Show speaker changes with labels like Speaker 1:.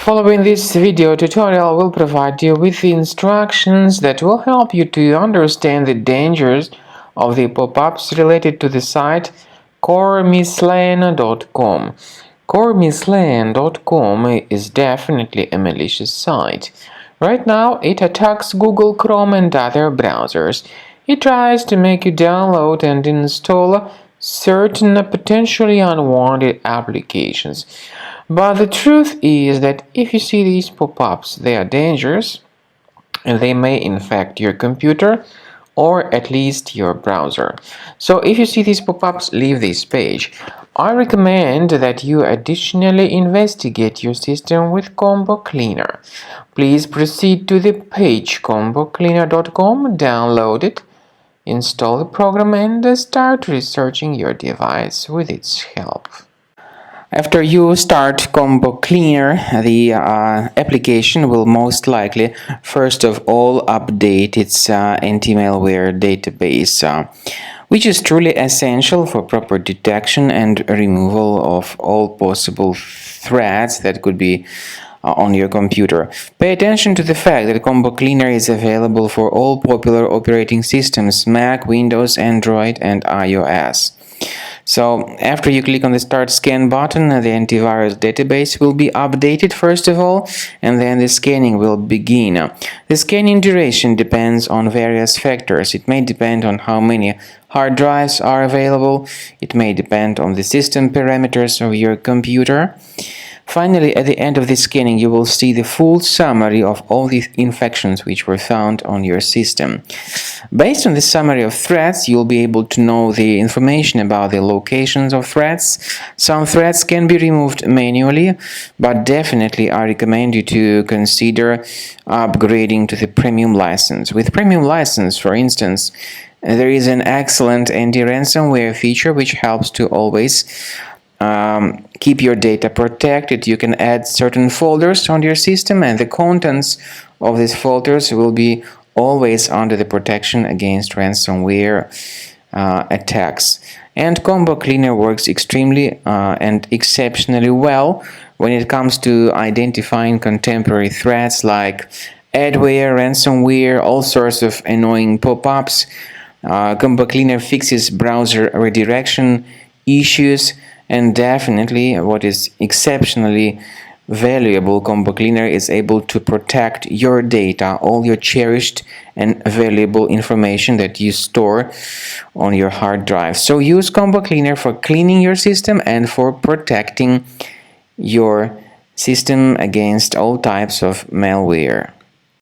Speaker 1: Following this video tutorial will provide you with the instructions that will help you to understand the dangers of the pop-ups related to the site coremislan.com. coremislan.com is definitely a malicious site. Right now, it attacks Google Chrome and other browsers. It tries to make you download and install certain potentially unwanted applications. But the truth is that if you see these pop-ups, they are dangerous and they may infect your computer or at least your browser. So if you see these pop-ups, leave this page. I recommend that you additionally investigate your system with Combo Cleaner. Please proceed to the page combocleaner.com, download it, install the program and start researching your device with its help. After you start Combo Cleaner, the application will most likely first of all update its anti-malware database, which is truly essential for proper detection and removal of all possible threats that could be on your computer. Pay attention to the fact that Combo Cleaner is available for all popular operating systems: Mac, Windows, Android, and iOS. So after you click on the Start Scan button, the antivirus database will be updated first of all, and then the scanning will begin. The scanning duration depends on various factors. It may depend on how many hard drives are available. It may depend on the system parameters of your computer. Finally, at the end of the scanning, you will see the full summary of all the infections which were found on your system. Based on the summary of threats, you'll be able to know the information about the locations of threats. Some threats can be removed manually, but definitely I recommend you to consider upgrading to the premium license. With premium license, for instance, there is an excellent anti-ransomware feature which helps to always keep your data protected. You can add certain folders on your system, and the contents of these folders will be always under the protection against ransomware attacks. And Combo Cleaner works extremely and exceptionally well when it comes to identifying contemporary threats like adware, ransomware, all sorts of annoying pop-ups. Combo Cleaner fixes browser redirection issues. And definitely, what is exceptionally valuable, Combo Cleaner is able to protect your data, all your cherished and valuable information that you store on your hard drive. So use Combo Cleaner for cleaning your system and for protecting your system against all types of malware.